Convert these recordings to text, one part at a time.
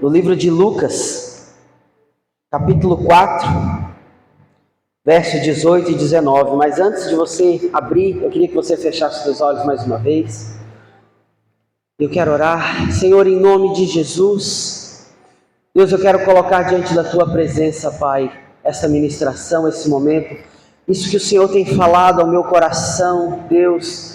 no livro de Lucas, capítulo 4, verso 18 e 19. Mas antes de você abrir, eu queria que você fechasse os seus olhos mais uma vez. Eu quero orar. Senhor, em nome de Jesus, Deus, eu quero colocar diante da Tua presença, Pai, essa ministração, esse momento, isso que o Senhor tem falado ao meu coração, Deus.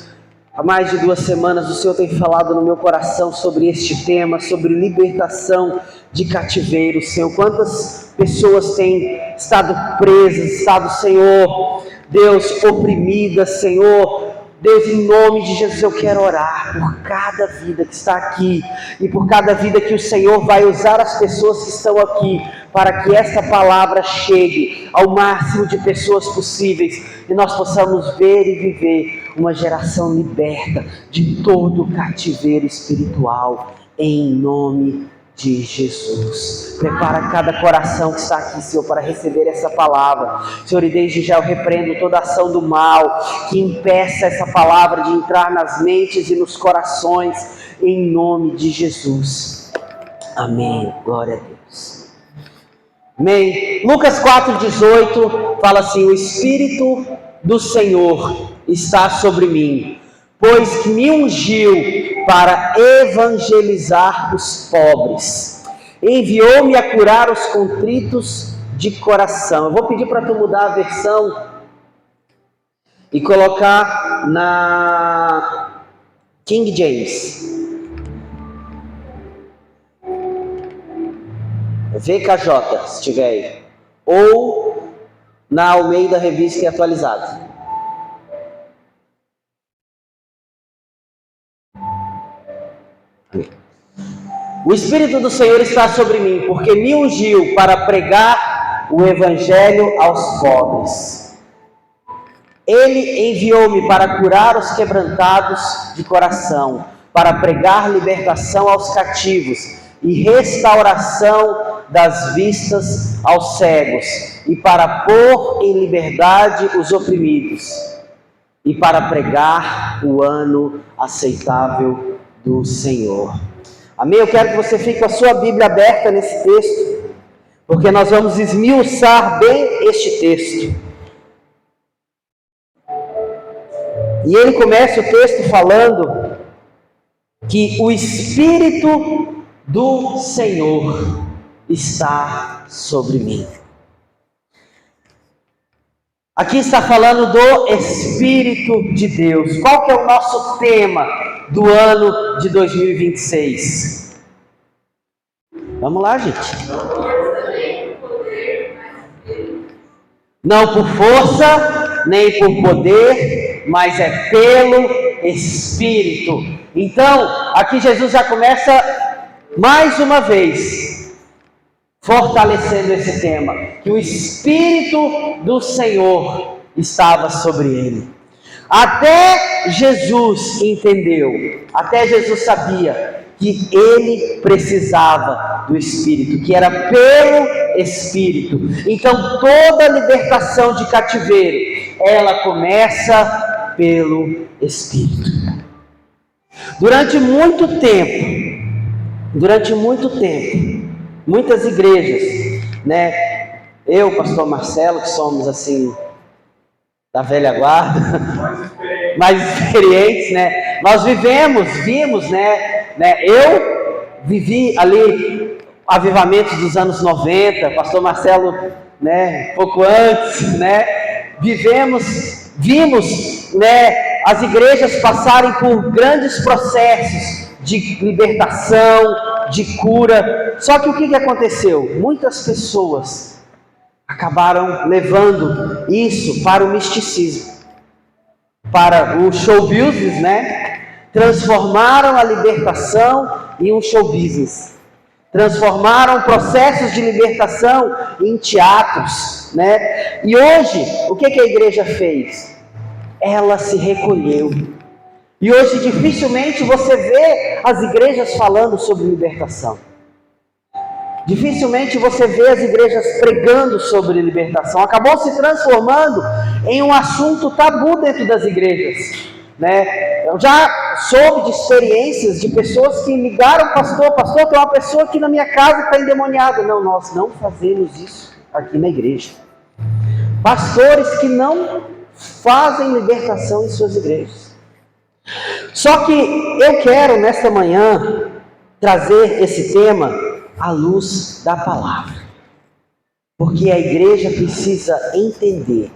Há mais de 2 semanas o Senhor tem falado no meu coração sobre este tema, sobre libertação de cativeiro, Senhor. Quantas pessoas têm estado presas, estado, Senhor, Deus, oprimidas, Senhor. Deus, em nome de Jesus, eu quero orar por cada vida que está aqui e por cada vida que o Senhor vai usar as pessoas que estão aqui para que esta palavra chegue ao máximo de pessoas possíveis e nós possamos ver e viver uma geração liberta de todo o cativeiro espiritual, em nome de Jesus. Prepara cada coração que está aqui, Senhor, para receber essa palavra, Senhor, e desde já eu repreendo toda ação do mal que impeça essa palavra de entrar nas mentes e nos corações, em nome de Jesus. Amém. Glória a Deus. Amém. Lucas 4,18 fala assim: o Espírito do Senhor está sobre mim, pois que me ungiu para evangelizar os pobres, enviou-me a curar os contritos de coração. Eu vou pedir para tu mudar a versão e colocar na King James, VKJ, se tiver aí, ou na Almeida Revista e Atualizada. O Espírito do Senhor está sobre mim, porque me ungiu para pregar o Evangelho aos pobres. Ele enviou-me para curar os quebrantados de coração, para pregar libertação aos cativos e restauração das vistas aos cegos, e para pôr em liberdade os oprimidos, e para pregar o ano aceitável do Senhor. Amém? Eu quero que você fique com a sua Bíblia aberta nesse texto, porque nós vamos esmiuçar bem este texto. E ele começa o texto falando que o Espírito do Senhor está sobre mim. Aqui está falando do Espírito de Deus. Qual que é o nosso tema do ano de 2026? Vamos lá, gente. Não por força, nem por poder, mas é pelo Espírito. Então, aqui Jesus já começa mais uma vez fortalecendo esse tema, que o Espírito do Senhor estava sobre ele. Até Jesus entendeu, até Jesus sabia que ele precisava do Espírito, que era pelo Espírito. Então toda libertação de cativeiro, ela começa pelo Espírito. Durante muito tempo, muitas igrejas, né? Eu, pastor Marcelo, que somos assim da velha guarda, mais experientes, né? Nós vimos, né? Eu vivi ali avivamentos dos anos 90, pastor Marcelo, né? Pouco antes, né? Vimos, né? As igrejas passarem por grandes processos de libertação, de cura. Só que o que aconteceu? Muitas pessoas acabaram levando isso para o misticismo, para o show business, né? Transformaram a libertação em um show business. Transformaram processos de libertação em teatros, né? E hoje, o que a igreja fez? Ela se recolheu. E hoje dificilmente você vê as igrejas falando sobre libertação. Dificilmente você vê as igrejas pregando sobre libertação. Acabou se transformando em um assunto tabu dentro das igrejas. né? Eu já soube de experiências de pessoas que ligaram, pastor, tem uma pessoa aqui na minha casa que está endemoniada. Não, nós não fazemos isso aqui na igreja. Pastores que não fazem libertação em suas igrejas. Só que eu quero, nesta manhã, trazer esse tema à luz da palavra. Porque a igreja precisa entender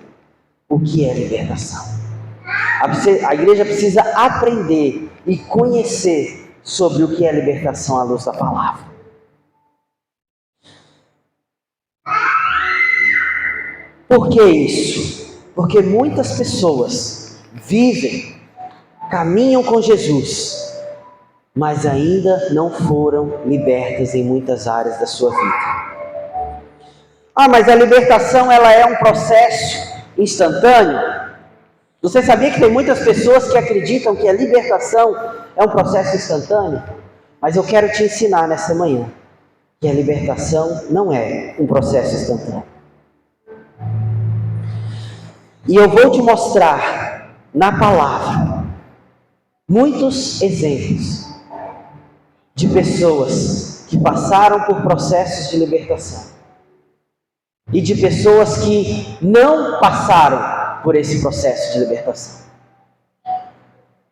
o que é libertação. A igreja precisa aprender e conhecer sobre o que é libertação à luz da palavra. Por que isso? Porque muitas pessoas vivem, caminham com Jesus, mas ainda não foram libertas em muitas áreas da sua vida. Ah, mas a libertação ela é um processo instantâneo? Você sabia que tem muitas pessoas que acreditam que a libertação é um processo instantâneo? Mas eu quero te ensinar nessa manhã que a libertação não é um processo instantâneo. E eu vou te mostrar na palavra muitos exemplos de pessoas que passaram por processos de libertação e de pessoas que não passaram por esse processo de libertação,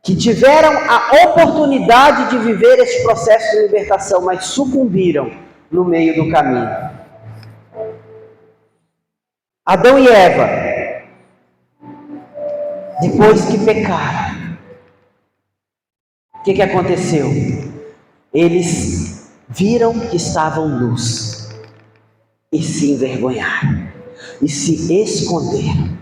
que tiveram a oportunidade de viver esse processo de libertação, mas sucumbiram no meio do caminho. Adão e Eva, depois que pecaram, o que aconteceu? Eles viram que estavam nus e se envergonharam e se esconderam.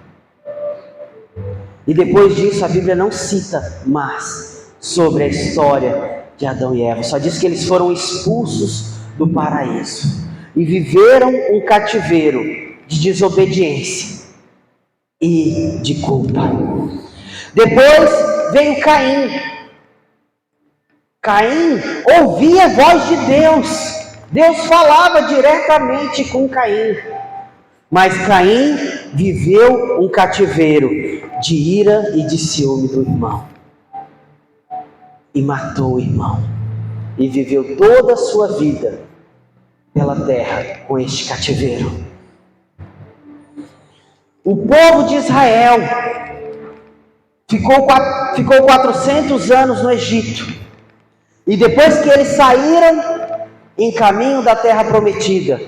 E depois disso a Bíblia não cita mais sobre a história de Adão e Eva. Só diz que eles foram expulsos do paraíso e viveram um cativeiro de desobediência e de culpa. Depois veio Caim. Caim ouvia a voz de Deus. Deus falava diretamente com Caim. Mas Caim viveu um cativeiro de ira e de ciúme do irmão. E matou o irmão. E viveu toda a sua vida pela terra com este cativeiro. O povo de Israel ficou 400 anos no Egito. E depois que eles saíram em caminho da terra prometida,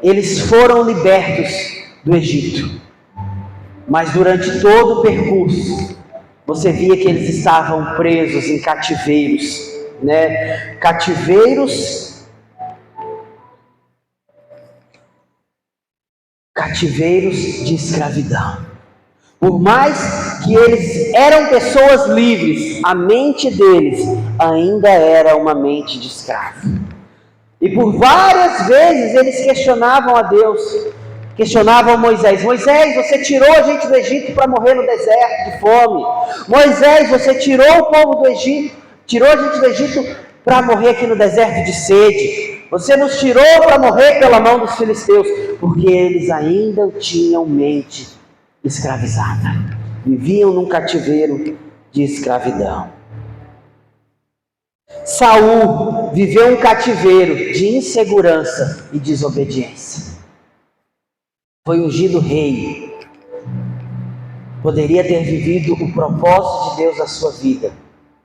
eles foram libertos do Egito. Mas durante todo o percurso, você via que eles estavam presos em cativeiros, né? Cativeiros de escravidão. Por mais que eles eram pessoas livres, a mente deles ainda era uma mente de escravo. E por várias vezes eles questionavam a Deus, questionavam Moisés. Moisés, você tirou a gente do Egito para morrer no deserto de fome. Moisés, você tirou o povo do Egito, tirou a gente do Egito para morrer aqui no deserto de sede. Você nos tirou para morrer pela mão dos filisteus, porque eles ainda tinham mente escravizada. Viviam num cativeiro de escravidão. Saul viveu um cativeiro de insegurança e desobediência. Foi ungido rei. Poderia ter vivido o propósito de Deus na sua vida,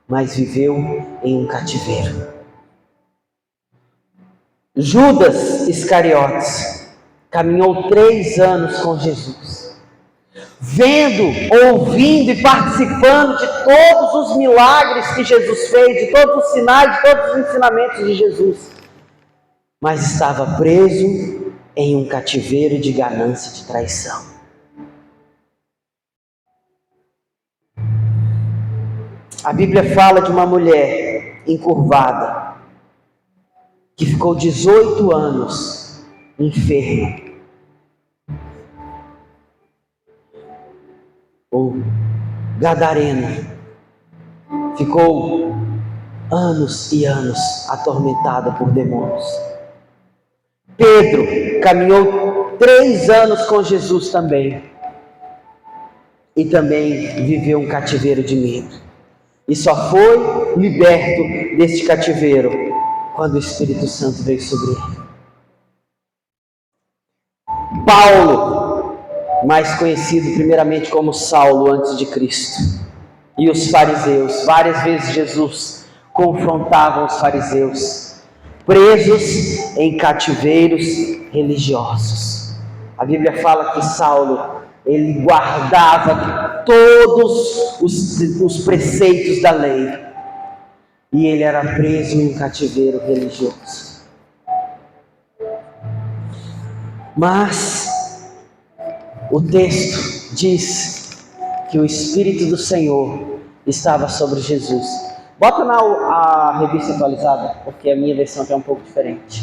mas viveu em um cativeiro. Judas Iscariotes caminhou 3 anos com Jesus, vendo, ouvindo e participando de todos os milagres que Jesus fez, de todos os sinais, de todos os ensinamentos de Jesus, mas estava preso em um cativeiro de ganância e de traição. A Bíblia fala de uma mulher encurvada, que ficou 18 anos enferma. O gadareno ficou anos e anos atormentado por demônios. Pedro caminhou 3 anos com Jesus também. e também viveu um cativeiro de medo. E só foi liberto deste cativeiro quando o Espírito Santo veio sobre ele. Paulo, mais conhecido primeiramente como Saulo antes de Cristo, e os fariseus, várias vezes Jesus confrontava os fariseus, presos em cativeiros religiosos. A Bíblia fala que Saulo, ele guardava todos os preceitos da lei, e ele era preso em um cativeiro religioso. Mas o texto diz que o Espírito do Senhor estava sobre Jesus. Bota a revista atualizada, porque a minha versão aqui é um pouco diferente.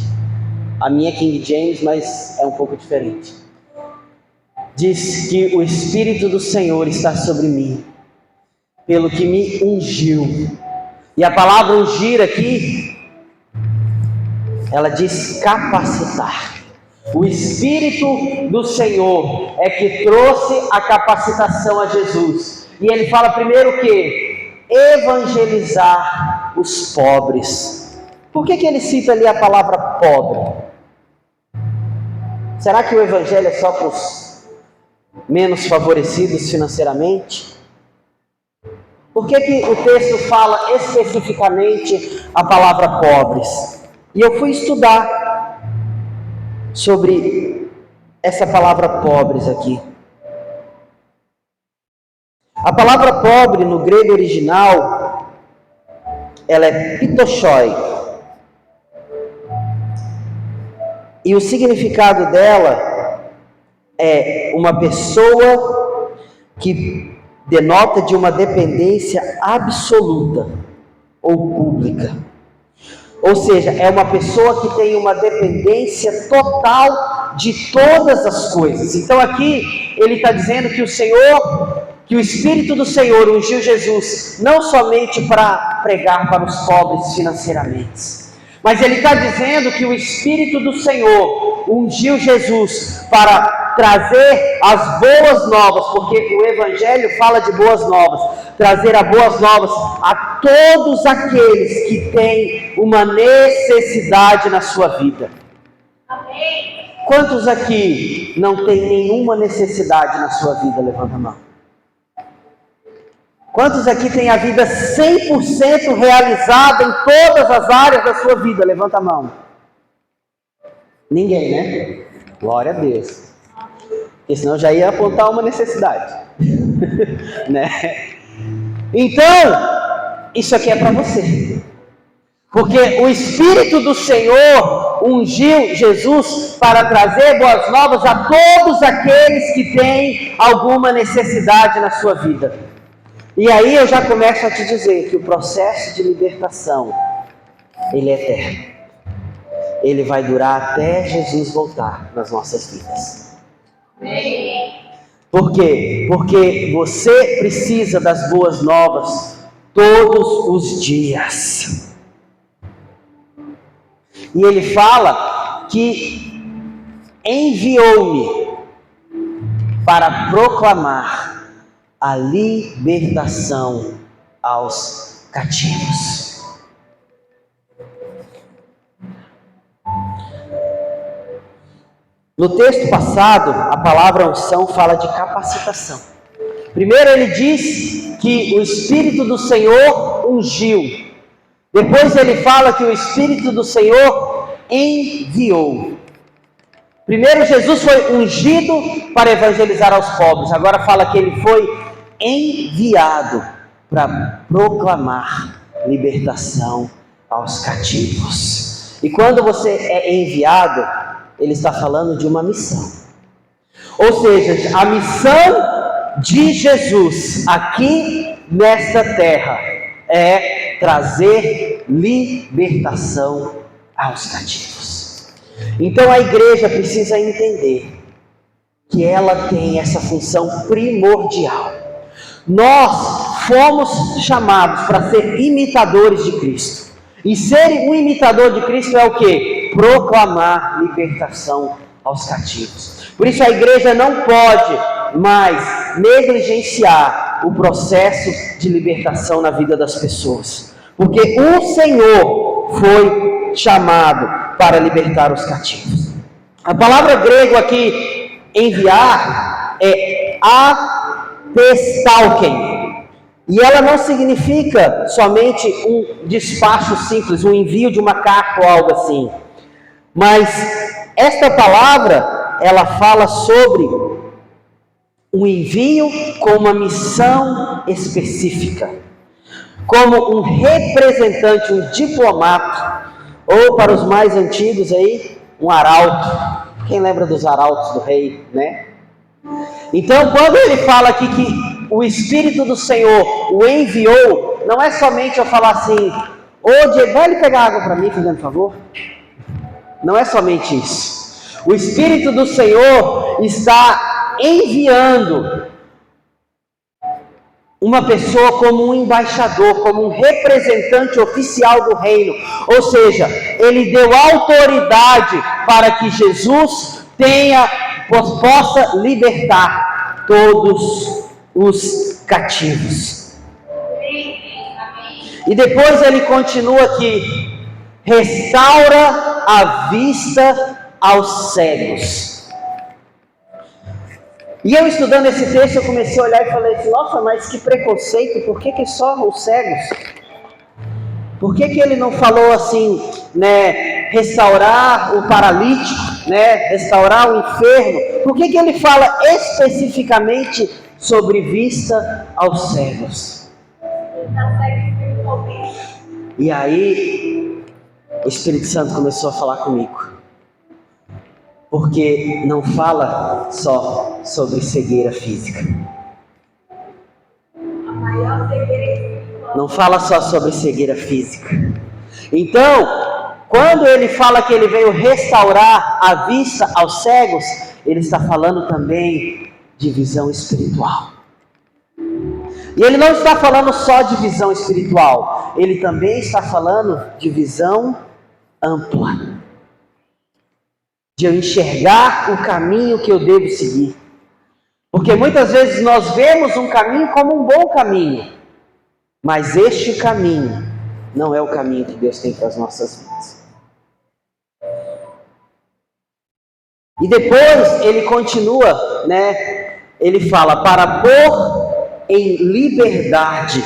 A minha é King James, mas é um pouco diferente. Diz que o Espírito do Senhor está sobre mim, pelo que me ungiu. E a palavra ungir aqui, ela diz capacitar. O Espírito do Senhor é que trouxe a capacitação a Jesus. E ele fala primeiro o quê? Evangelizar os pobres. Por que ele cita ali a palavra pobre? Será que o Evangelho é só para os menos favorecidos financeiramente? Por que o texto fala especificamente a palavra pobres? E eu fui estudar sobre essa palavra pobres aqui. A palavra pobre no grego original, ela é pitochoi. E o significado dela é uma pessoa que denota de uma dependência absoluta ou pública. Ou seja, é uma pessoa que tem uma dependência total de todas as coisas. Então aqui ele está dizendo que que o Espírito do Senhor ungiu Jesus não somente para pregar para os pobres financeiramente, mas ele está dizendo que o Espírito do Senhor ungiu Jesus para trazer as boas novas, porque o Evangelho fala de boas novas, trazer as boas novas a todos aqueles que têm uma necessidade na sua vida. Amém. Quantos aqui não têm nenhuma necessidade na sua vida? Levanta a mão. Quantos aqui têm a vida 100% realizada em todas as áreas da sua vida? Levanta a mão. Ninguém, né? Glória a Deus. Porque senão já ia apontar uma necessidade. Né? Então, isso aqui é para você. Porque o Espírito do Senhor ungiu Jesus para trazer boas novas a todos aqueles que têm alguma necessidade na sua vida. E aí eu já começo a te dizer que o processo de libertação, ele é eterno. Ele vai durar até Jesus voltar nas nossas vidas. Por quê? Porque você precisa das boas novas todos os dias. E ele fala que enviou-me para proclamar a libertação aos cativos. No texto passado, a palavra unção fala de capacitação. Primeiro ele diz que o Espírito do Senhor ungiu. Depois ele fala que o Espírito do Senhor enviou. Primeiro Jesus foi ungido para evangelizar aos pobres. Agora fala que ele foi enviado para proclamar libertação aos cativos. E quando você é enviado, ele está falando de uma missão. Ou seja, a missão de Jesus aqui nesta terra é trazer libertação aos cativos. Então a igreja precisa entender que ela tem essa função primordial. Nós fomos chamados para ser imitadores de Cristo. E ser um imitador de Cristo é o quê? Proclamar libertação aos cativos. Por isso a igreja não pode mais negligenciar o processo de libertação na vida das pessoas. Porque o Senhor foi chamado para libertar os cativos. A palavra grego aqui, enviar, é apestalken. E ela não significa somente um despacho simples, um envio de uma carta ou algo assim. Mas esta palavra, ela fala sobre um envio com uma missão específica. Como um representante, um diplomata, ou para os mais antigos aí, um arauto. Quem lembra dos arautos do rei, né? Então, quando ele fala aqui que o Espírito do Senhor o enviou, não é somente eu falar assim, ô Diego, vai ele pegar água para mim, fazendo favor? Não é somente isso. O Espírito do Senhor está enviando uma pessoa como um embaixador, como um representante oficial do reino. Ou seja, ele deu autoridade para que Jesus possa libertar todos os cativos. E depois ele continua aqui: restaura a vista aos cegos. E eu estudando esse texto, eu comecei a olhar e falei assim, nossa, mas que preconceito, por que só os cegos? Por que ele não falou assim, né, restaurar o paralítico, né, restaurar o enfermo? Por que ele fala especificamente sobre vista aos cegos? E aí, o Espírito Santo começou a falar comigo. Porque não fala só sobre cegueira física. Não fala só sobre cegueira física. Então, quando ele fala que ele veio restaurar a vista aos cegos, ele está falando também de visão espiritual. E ele não está falando só de visão espiritual, ele também está falando de visão ampla. De eu enxergar o caminho que eu devo seguir. Porque muitas vezes nós vemos um caminho como um bom caminho, mas este caminho não é o caminho que Deus tem para as nossas vidas. E depois ele continua, né? Ele fala, para pôr em liberdade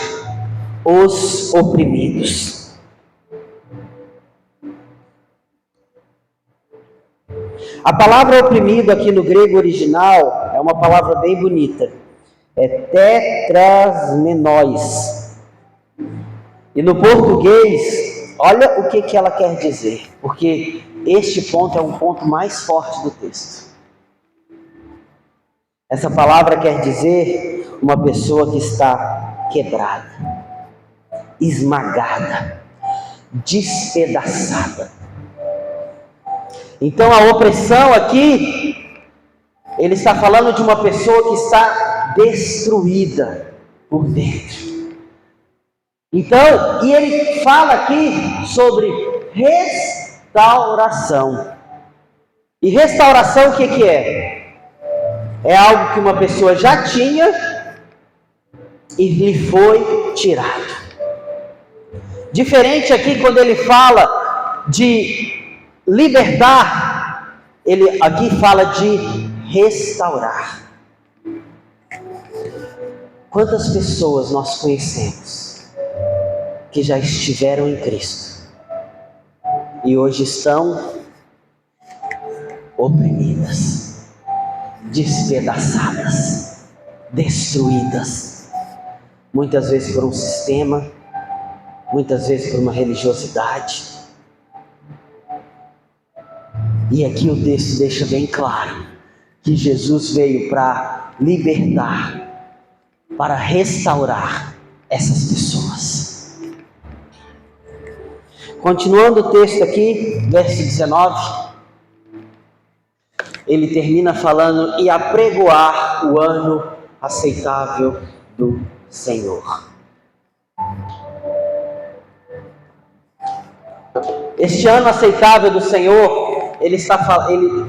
os oprimidos. A palavra oprimido aqui no grego original é uma palavra bem bonita. É tetrasmenóis. E no português, olha o que ela quer dizer. Porque este ponto é um ponto mais forte do texto. Essa palavra quer dizer uma pessoa que está quebrada, esmagada, despedaçada. Então a opressão aqui, ele está falando de uma pessoa que está destruída por dentro. Então, e ele fala aqui sobre restauração. E restauração o que é? É algo que uma pessoa já tinha e lhe foi tirado. Diferente aqui quando ele fala de libertar, ele aqui fala de restaurar. Quantas pessoas nós conhecemos que já estiveram em Cristo e hoje estão oprimidas, despedaçadas, destruídas, muitas vezes por um sistema, muitas vezes por uma religiosidade. E aqui o texto deixa bem claro que Jesus veio para libertar, para restaurar essas pessoas. Continuando o texto aqui, verso 19, ele termina falando, e apregoar o ano aceitável do Senhor. Este ano aceitável do Senhor,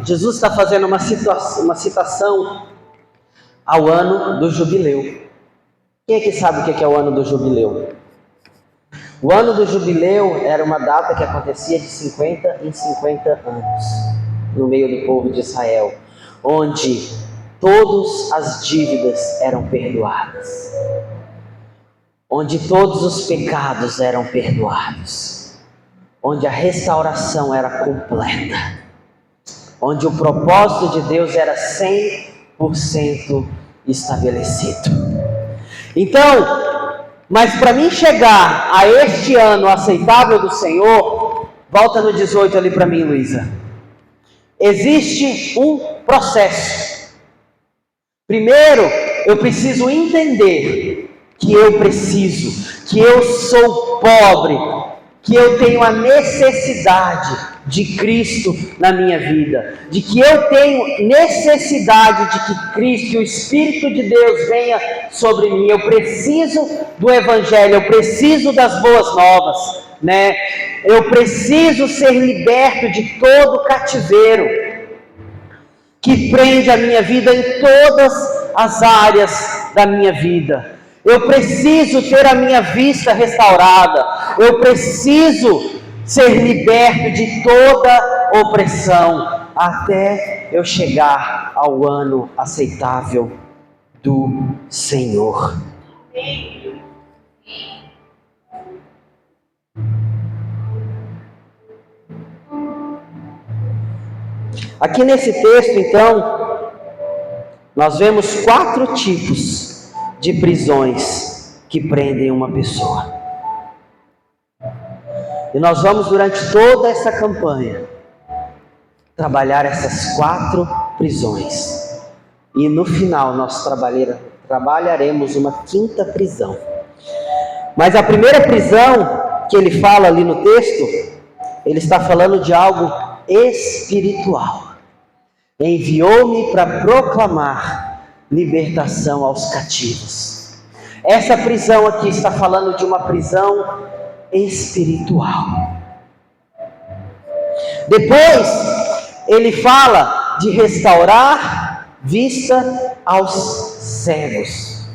Jesus está fazendo uma citação ao ano do jubileu. Quem é que sabe o que é o ano do jubileu? O ano do jubileu era uma data que acontecia de 50 em 50 anos no meio do povo de Israel, onde todas as dívidas eram perdoadas, onde todos os pecados eram perdoados, onde a restauração era completa, onde o propósito de Deus era 100% estabelecido. Então, mas para mim chegar a este ano aceitável do Senhor, volta no 18 ali para mim, Luísa. Existe um processo. Primeiro, eu preciso entender que eu sou pobre, que eu tenho a necessidade de Cristo na minha vida, de que eu tenho necessidade de que Cristo, que o Espírito de Deus venha sobre mim. Eu preciso do Evangelho, eu preciso das boas novas, né? Eu preciso ser liberto de todo cativeiro que prende a minha vida em todas as áreas da minha vida. Eu preciso ter a minha vista restaurada. Eu preciso ser liberto de toda opressão, até eu chegar ao ano aceitável do Senhor. Aqui nesse texto, então, nós vemos 4 tipos de prisões que prendem uma pessoa. E nós vamos, durante toda essa campanha, trabalhar essas 4 prisões. E no final nós trabalharemos uma 5ª prisão. Mas a primeira prisão que ele fala ali no texto, ele está falando de algo espiritual. Enviou-me para proclamar libertação aos cativos. Essa prisão aqui está falando de uma prisão espiritual. Depois ele fala de restaurar vista aos cegos.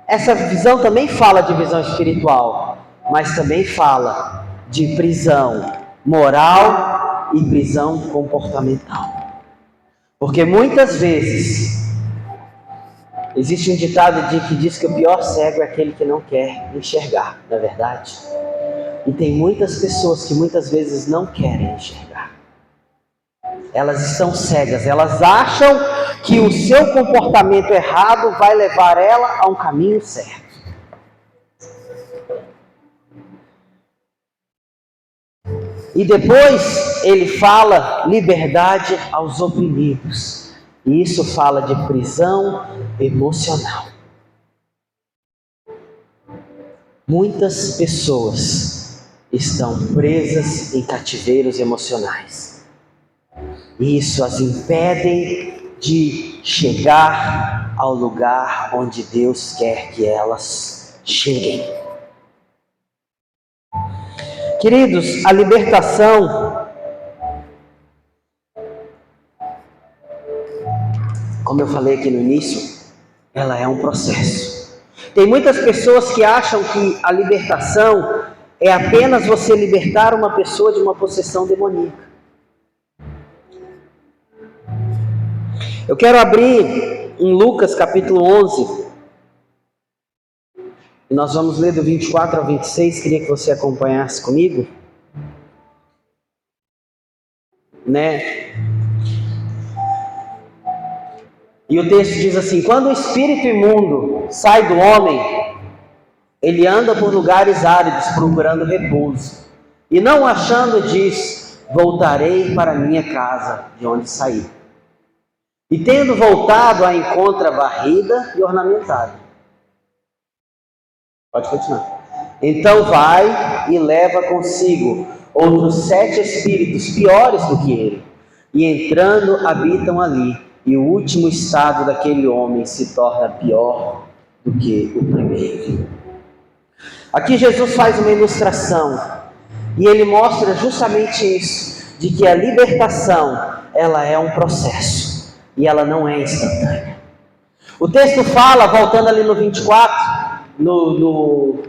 Essa visão também fala de visão espiritual, mas também fala de prisão moral e prisão comportamental. Porque muitas vezes existe um ditado que diz que o pior cego é aquele que não quer enxergar, não é verdade? E tem muitas pessoas que muitas vezes não querem enxergar. Elas estão cegas, elas acham que o seu comportamento errado vai levar ela a um caminho certo. E depois ele fala liberdade aos oprimidos. E isso fala de prisão emocional. Muitas pessoas estão presas em cativeiros emocionais. E isso as impedem de chegar ao lugar onde Deus quer que elas cheguem. Queridos, a libertação, como eu falei aqui no início, ela é um processo. Tem muitas pessoas que acham que a libertação é apenas você libertar uma pessoa de uma possessão demoníaca. Eu quero abrir em Lucas capítulo 11. E nós vamos ler do 24 ao 26. Queria que você acompanhasse comigo. E o texto diz assim: quando o espírito imundo sai do homem, ele anda por lugares áridos procurando repouso. E não achando, diz: voltarei para minha casa de onde saí. E tendo voltado, a encontra varrida e ornamentada. Pode continuar. Então vai e leva consigo outros 7 espíritos piores do que ele. E entrando, habitam ali. E o último estado daquele homem se torna pior do que o primeiro. Aqui Jesus faz uma ilustração. E ele mostra justamente isso. De que a libertação, ela é um processo. E ela não é instantânea. O texto fala, voltando ali no 24, no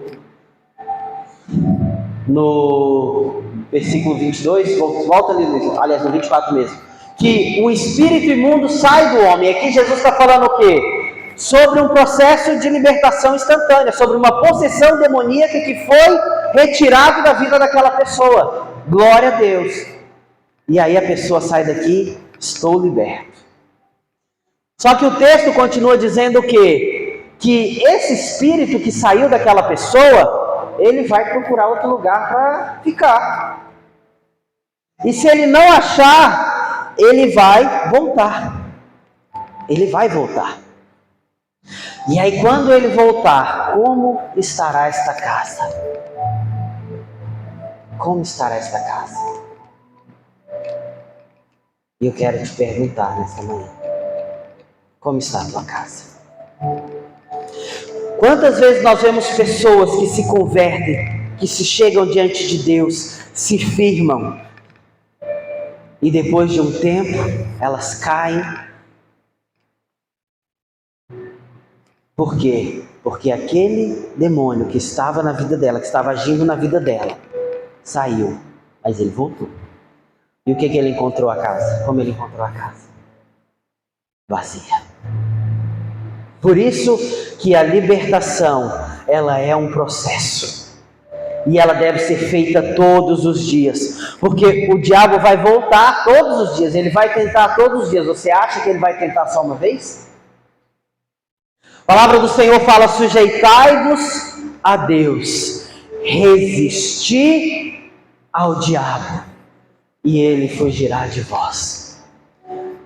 versículo 22, volta ali, aliás, no 24 mesmo, que o espírito imundo sai do homem. Aqui Jesus está falando o quê? Sobre um processo de libertação instantânea, sobre uma possessão demoníaca que foi retirado da vida daquela pessoa. Glória a Deus. E aí a pessoa sai daqui, estou liberto. Só que o texto continua dizendo o quê? Que esse espírito que saiu daquela pessoa, ele vai procurar outro lugar para ficar. E se ele não achar, ele vai voltar. Ele vai voltar. E aí quando ele voltar, como estará esta casa? Como estará esta casa? E eu quero te perguntar nesta manhã, como está a tua casa? Quantas vezes nós vemos pessoas que se convertem, que se chegam diante de Deus, se firmam, e depois de um tempo, elas caem. Por quê? Porque aquele demônio que estava na vida dela, que estava agindo na vida dela, saiu, mas ele voltou. E o que ele encontrou a casa? Como ele encontrou a casa? Vazia. Por isso que a libertação, ela é um processo. E ela deve ser feita todos os dias. Porque o diabo vai voltar todos os dias. Ele vai tentar todos os dias. Você acha que ele vai tentar só uma vez? A palavra do Senhor fala: sujeitai-vos a Deus, resisti ao diabo, e ele fugirá de vós.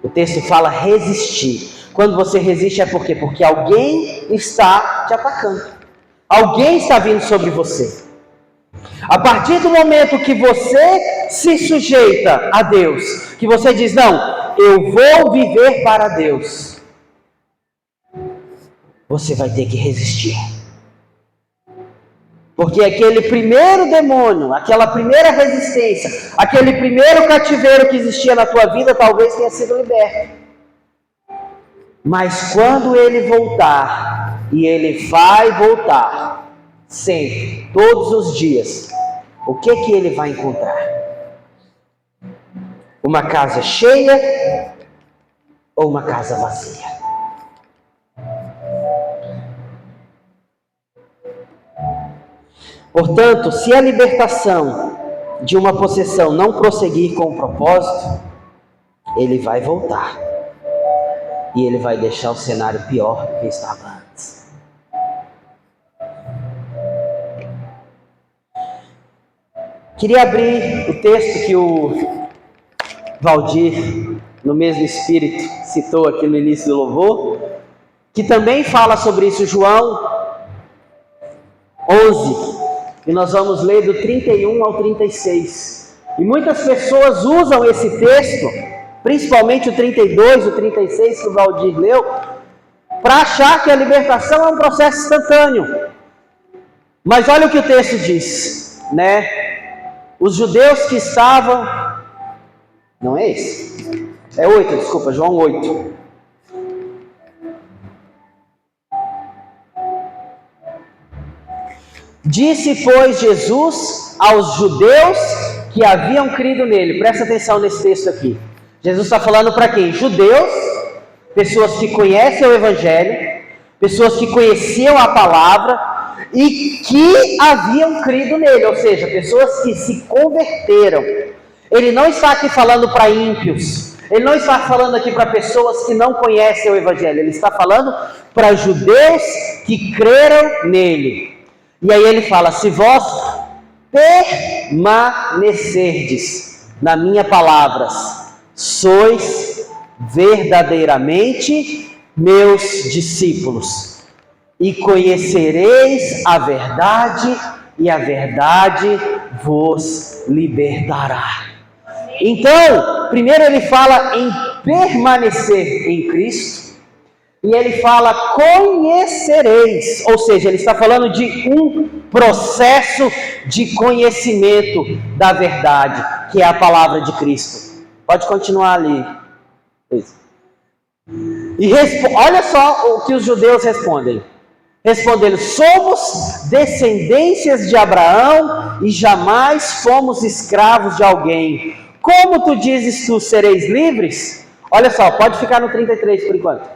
O texto fala resistir. Quando você resiste é por quê? Porque alguém está te atacando. Alguém está vindo sobre você. A partir do momento que você se sujeita a Deus, que você diz, não, eu vou viver para Deus, você vai ter que resistir. Porque aquele primeiro demônio, aquela primeira resistência, aquele primeiro cativeiro que existia na tua vida, talvez tenha sido liberto. Mas quando ele voltar, e ele vai voltar, sempre, todos os dias, o que ele vai encontrar? Uma casa cheia ou uma casa vazia? Portanto, se a libertação de uma possessão não prosseguir com o propósito, ele vai voltar. E ele vai deixar o cenário pior do que estava antes. Queria abrir o texto que o Valdir, no mesmo espírito, citou aqui no início do louvor, que também fala sobre isso, João 11. E nós vamos ler do 31 ao 36. E muitas pessoas usam esse texto, principalmente o 32, o 36 que o Valdir leu, para achar que a libertação é um processo instantâneo. Mas olha o que o texto diz, né? Os judeus que estavam... Não é esse? É 8, desculpa, João 8. Disse, pois, Jesus aos judeus que haviam crido nele. Presta atenção nesse texto aqui. Jesus está falando para quem? Judeus, pessoas que conhecem o Evangelho, pessoas que conheciam a palavra e que haviam crido nele, ou seja, pessoas que se converteram. Ele não está aqui falando para ímpios, ele não está falando aqui para pessoas que não conhecem o Evangelho, ele está falando para judeus que creram nele. E aí ele fala, se vós permanecerdes na minha palavras, sois verdadeiramente meus discípulos, e conhecereis a verdade, e a verdade vos libertará. Então, primeiro ele fala em permanecer em Cristo, e ele fala conhecereis, ou seja, ele está falando de um processo de conhecimento da verdade, que é a palavra de Cristo. Pode continuar ali. Isso. E olha só o que os judeus respondem. Responderam: somos descendências de Abraão e jamais fomos escravos de alguém. Como tu dizes tu sereis livres? Olha só, pode ficar no 33 por enquanto.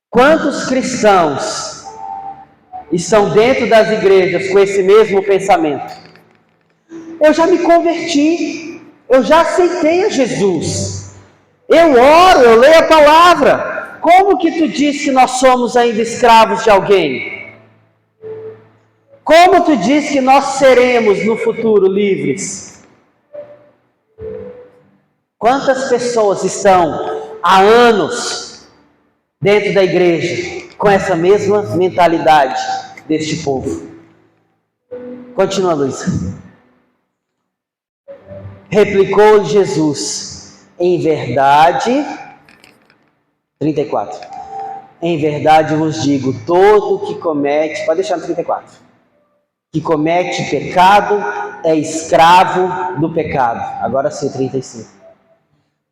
Quantos cristãos estão dentro das igrejas com esse mesmo pensamento? Eu já me converti, eu já aceitei a Jesus, eu oro, eu leio a palavra. Como que tu diz que nós somos ainda escravos de alguém? Como tu diz que nós seremos no futuro livres? Quantas pessoas estão há anos dentro da igreja com essa mesma mentalidade deste povo? Continua, Luísa. Replicou Jesus: em verdade, 34, em verdade vos digo, todo que comete, pode deixar no 34, que comete pecado é escravo do pecado. Agora sim, 35.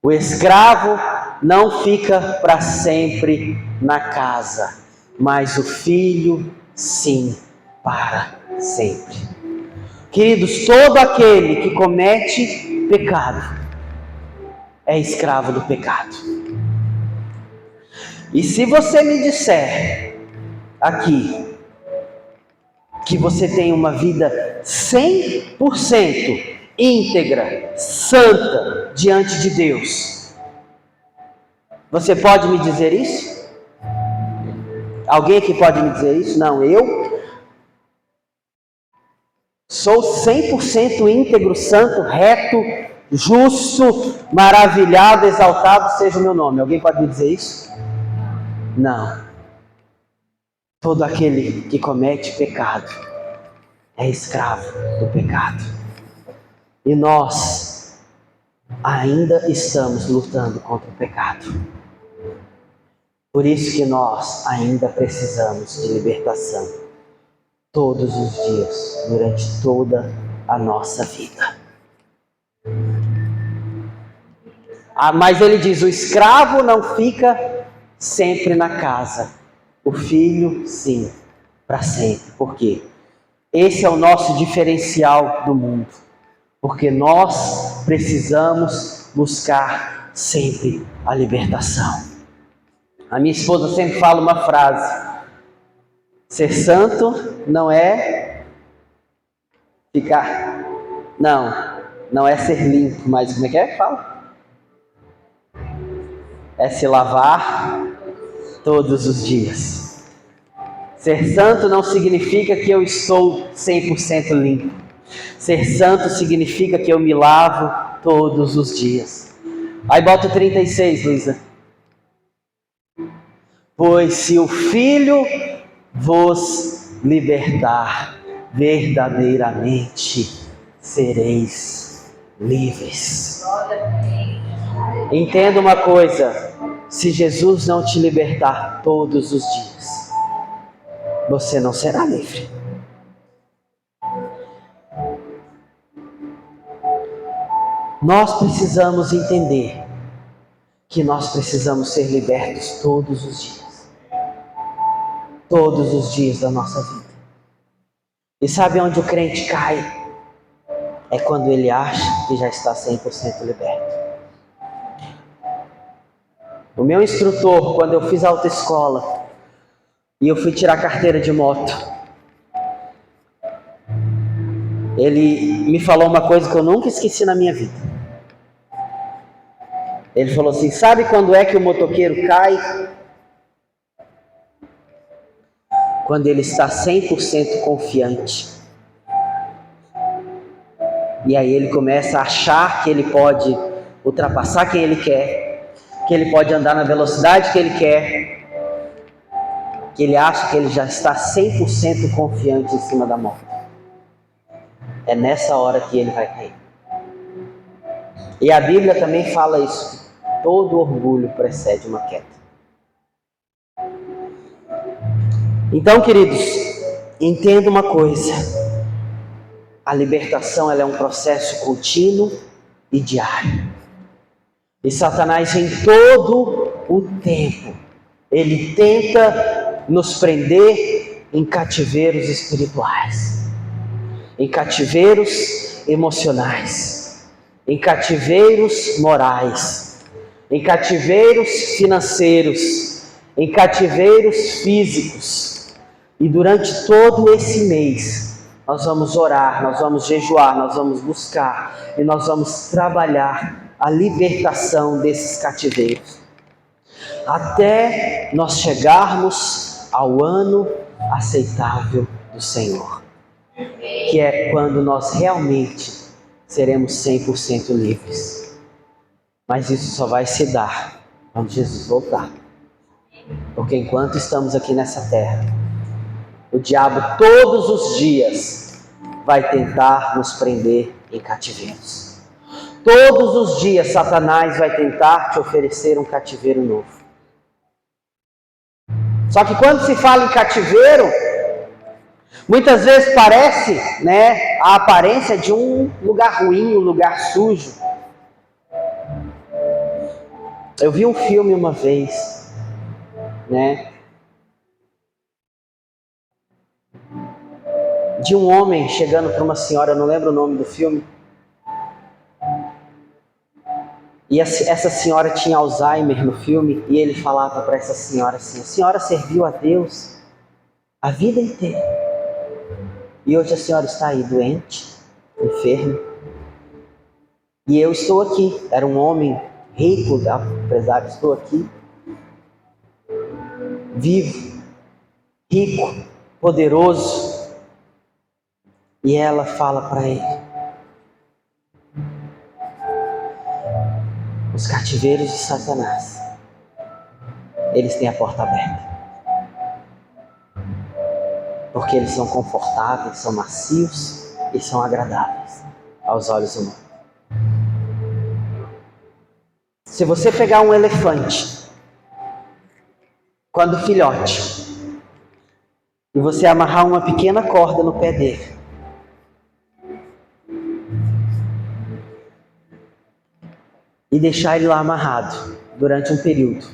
O escravo não fica para sempre na casa, mas o filho sim, para sempre. Queridos, todo aquele que comete pecado é escravo do pecado. E se você me disser aqui que você tem uma vida 100% íntegra, santa diante de Deus, você pode me dizer isso? Alguém aqui pode me dizer isso? Não, eu sou 100% íntegro, santo, reto, justo, maravilhado, exaltado seja o meu nome. Alguém pode me dizer isso? Não. Todo aquele que comete pecado é escravo do pecado. E nós ainda estamos lutando contra o pecado. Por isso que nós ainda precisamos de libertação todos os dias, durante toda a nossa vida. Mas ele diz: o escravo não fica sempre na casa, o filho sim, para sempre. Por quê? Esse é o nosso diferencial do mundo, porque nós precisamos buscar sempre a libertação. A minha esposa sempre fala uma frase: ser santo não é ficar, não é ser limpo, mas como é que fala? É se lavar todos os dias. Ser santo não significa que eu estou 100% limpo. Ser santo significa que eu me lavo todos os dias. Aí bota o 36, Luísa. Pois se o Filho vos libertar, verdadeiramente sereis livres. Entenda uma coisa: se Jesus não te libertar todos os dias, você não será livre. Nós precisamos entender que nós precisamos ser libertos todos os dias. Todos os dias da nossa vida. E sabe onde o crente cai? É quando ele acha que já está 100% liberto. O meu instrutor, quando eu fiz a autoescola e eu fui tirar carteira de moto, ele me falou uma coisa que eu nunca esqueci na minha vida. Ele falou assim: sabe quando é que o motoqueiro cai? Quando ele está 100% confiante. E aí ele começa a achar que ele pode ultrapassar quem ele quer, que ele pode andar na velocidade que ele quer, que ele acha que ele já está 100% confiante em cima da moto. É nessa hora que ele vai cair. E a Bíblia também fala isso: todo orgulho precede uma queda. Então, queridos, entenda uma coisa: a libertação ela é um processo contínuo e diário. E Satanás vem todo o tempo, ele tenta nos prender em cativeiros espirituais, em cativeiros emocionais, em cativeiros morais, em cativeiros financeiros, em cativeiros físicos. E durante todo esse mês, nós vamos orar, nós vamos jejuar, nós vamos buscar e nós vamos trabalhar a libertação desses cativeiros, até nós chegarmos ao ano aceitável do Senhor, que é quando nós realmente seremos 100% livres. Mas isso só vai se dar quando Jesus voltar. Porque enquanto estamos aqui nessa terra, o diabo todos os dias vai tentar nos prender em cativeiros. Todos os dias Satanás vai tentar te oferecer um cativeiro novo. Só que quando se fala em cativeiro, muitas vezes parece, a aparência de um lugar ruim, um lugar sujo. Eu vi um filme uma vez, de um homem chegando para uma senhora, eu não lembro o nome do filme, e essa senhora tinha Alzheimer no filme, e ele falava para essa senhora assim: a senhora serviu a Deus a vida inteira, e hoje a senhora está aí doente, enferma, e eu estou aqui. Era um homem rico, empresário, estou aqui, vivo, rico, poderoso. E ela fala para ele: os cativeiros de Satanás, eles têm a porta aberta, porque eles são confortáveis, são macios e são agradáveis aos olhos humanos. Se você pegar um elefante, quando filhote, e você amarrar uma pequena corda no pé dele, e deixar ele lá amarrado durante um período,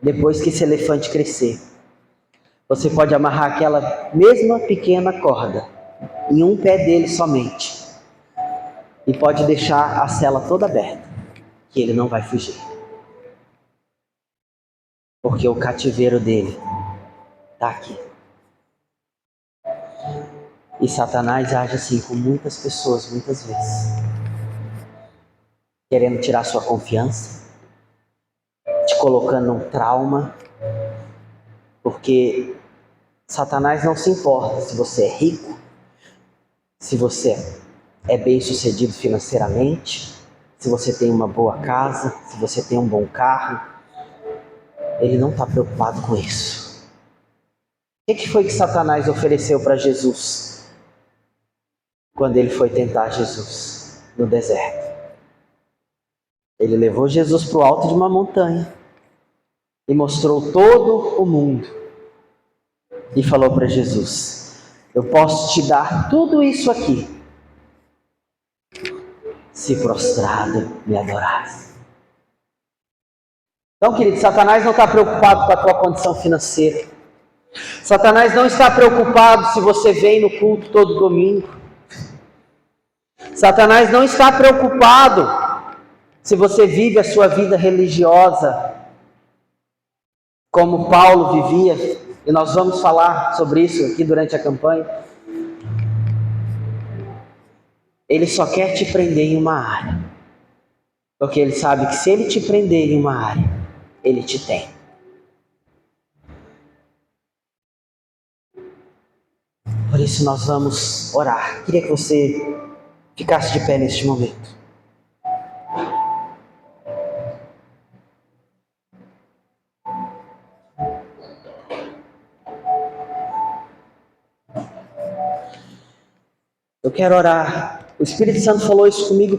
depois que esse elefante crescer, você pode amarrar aquela mesma pequena corda em um pé dele somente, e pode deixar a sela toda aberta, que ele não vai fugir, porque o cativeiro dele está aqui. E Satanás age assim com muitas pessoas, muitas vezes, querendo tirar sua confiança, te colocando num trauma, porque Satanás não se importa se você é rico, se você é bem sucedido financeiramente, se você tem uma boa casa, se você tem um bom carro. Ele não está preocupado com isso. O que foi que Satanás ofereceu para Jesus quando ele foi tentar Jesus no deserto? Ele levou Jesus para o alto de uma montanha e mostrou todo o mundo e falou para Jesus: eu posso te dar tudo isso aqui, se prostrado me adorares. Então, querido, Satanás não está preocupado com a tua condição financeira. Satanás não está preocupado se você vem no culto todo domingo. Satanás não está preocupado se você vive a sua vida religiosa como Paulo vivia, e nós vamos falar sobre isso aqui durante a campanha. Ele só quer te prender em uma área, porque ele sabe que se ele te prender em uma área, ele te tem. Por isso nós vamos orar. Queria que você ficasse de pé neste momento. Eu quero orar. O Espírito Santo falou isso comigo